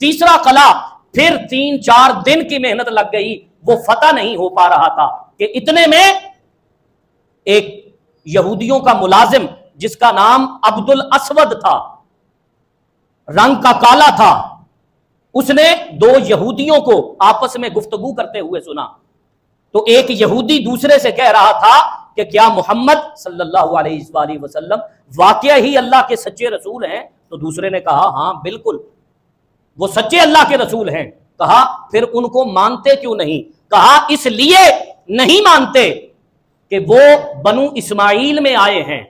तीसरा कला, फिर 3-4 दिन की मेहनत लग गई, वो फतह नहीं हो पा रहा था कि इतने में एक यहूदियों का मुलाजिम जिसका नाम अब्दुल असवद था, रंग का काला था, उसने 2 यहूदियों को आपस में गुफ्तगू करते हुए सुना। तो एक यहूदी दूसरे से कह रहा था कि क्या मोहम्मद सल्लल्लाहु अलैहि वसल्लम वाकया ही अल्लाह के सच्चे रसूल हैं? तो दूसरे ने कहा हाँ बिल्कुल, वो सच्चे अल्लाह के रसूल हैं। कहा फिर उनको मानते क्यों नहीं? कहा इसलिए नहीं मानते कि वो बनु इस्माइल में आए हैं।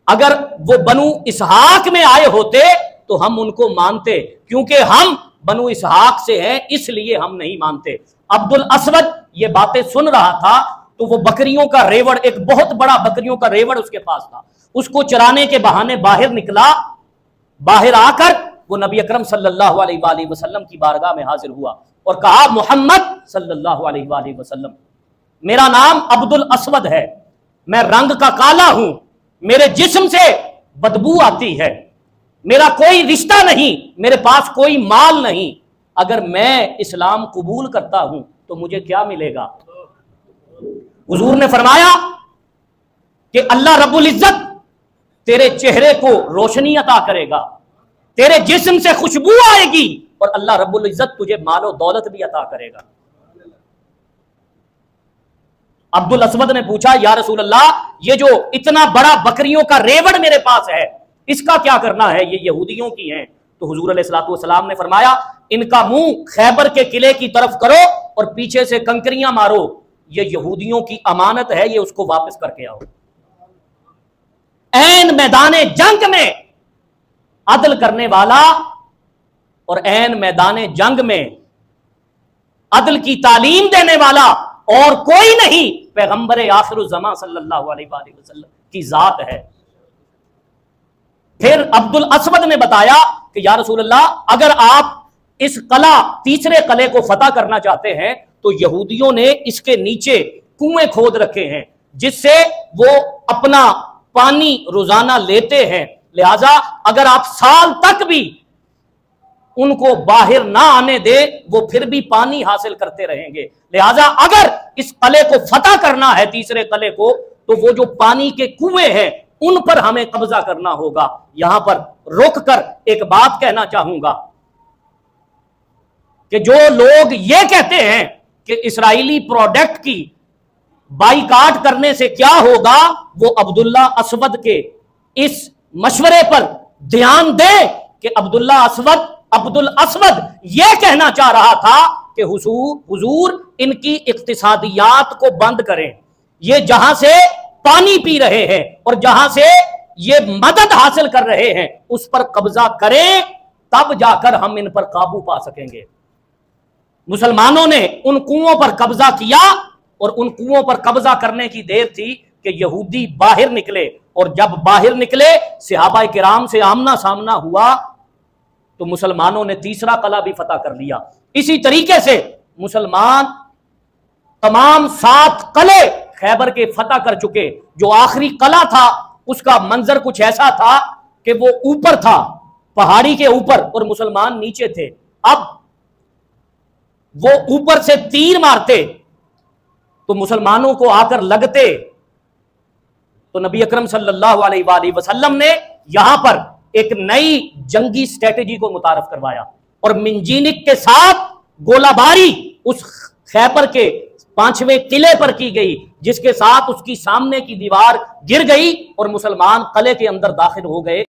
अगर वो बनु इसहाक में आए होते तो हम उनको मानते, क्योंकि हम बनु इसहाक से हैं इसलिए हम नहीं मानते। अब्दुल असवद ये बातें सुन रहा था तो वो बकरियों का रेवड़, एक बहुत बड़ा बकरियों का रेवड़ उसके पास था, उसको चराने के बहाने बाहर निकला। बाहर आकर वो नबी अकरम सल्लल्लाहु अलैहि वसल्लम की बारगाह में हाजिर हुआ और कहा मोहम्मद सल्लल्लाहु अलैहि वसल्लम, मेरा नाम अब्दुल असवद है, मैं रंग का काला हूं, मेरे जिस्म से बदबू आती है, मेरा कोई रिश्ता नहीं, मेरे पास कोई माल नहीं, अगर मैं इस्लाम कबूल करता हूं तो मुझे क्या मिलेगा? हुजूर ने फरमाया कि अल्लाह रब्बुल इज्जत तेरे चेहरे को रोशनी अता करेगा, तेरे जिस्म से खुशबू आएगी और अल्लाह रब्बुल इज्जत तुझे मालो दौलत भी अता करेगा। अब्दुल असवद ने पूछा या रसूल अल्लाह, ये जो इतना बड़ा बकरियों का रेवड़ मेरे पास है इसका क्या करना है? ये यहूदियों की हैं। तो हुजूर अलैहिस्सलातु वस्सलाम ने फरमाया इनका मुंह खैबर के किले की तरफ करो और पीछे से कंकरियां मारो, ये यहूदियों की अमानत है, ये उसको वापस करके आओ। ऐन मैदाने जंग में अदल करने वाला और ऐन मैदाने जंग में अदल की तालीम देने वाला और कोई नहीं, पैगंबर आखिरुज़्ज़मा सल्लल्लाहु अलैहि वसल्लम की जात है। फिर अब्दुल असवद ने बताया कि या रसूल अल्लाह, अगर आप इस कला, तीसरे कले को फतह करना चाहते हैं तो यहूदियों ने इसके नीचे कुएं खोद रखे हैं जिससे वो अपना पानी रोजाना लेते हैं, लिहाजा अगर आप साल तक भी उनको बाहर ना आने दे वो फिर भी पानी हासिल करते रहेंगे। लिहाजा अगर इस कले को फतह करना है, तीसरे कले को, तो वो जो पानी के कुएं हैं उन पर हमें कब्जा करना होगा। यहां पर रुककर एक बात कहना चाहूंगा कि जो लोग ये कहते हैं कि इस्राएली प्रोडक्ट की बाइकाट करने से क्या होगा, वो अब्दुल्ला असवद के इस मशवरे पर ध्यान दे कि अब्दुल असवद यह कहना चाह रहा था कि हुजूर इनकी इक्तिसादियात को बंद करें, ये जहां से पानी पी रहे हैं और जहां से ये मदद हासिल कर रहे हैं उस पर कब्जा करें, तब जाकर हम इन पर काबू पा सकेंगे। मुसलमानों ने उन कुओं पर कब्जा किया और उन कुओं पर कब्जा करने की देर थी कि यहूदी बाहर निकले, और जब बाहर निकले सहाबा किराम से आमना सामना हुआ तो मुसलमानों ने तीसरा कला भी फतह कर लिया। इसी तरीके से मुसलमान तमाम 7 कले खैबर के फतह कर चुके। जो आखिरी कला था उसका मंजर कुछ ऐसा था कि वो ऊपर था, पहाड़ी के ऊपर, और मुसलमान नीचे थे। अब वो ऊपर से तीर मारते तो मुसलमानों को आकर लगते, तो नबी अकरम सल्लल्लाहु अलैहि वसल्लम ने यहां पर एक नई जंगी स्ट्रेटेजी को मुतारफ करवाया और मिंजीनिक के साथ गोलाबारी उस खैबर के 5वें किले पर की गई, जिसके साथ उसकी सामने की दीवार गिर गई और मुसलमान किले के अंदर दाखिल हो गए।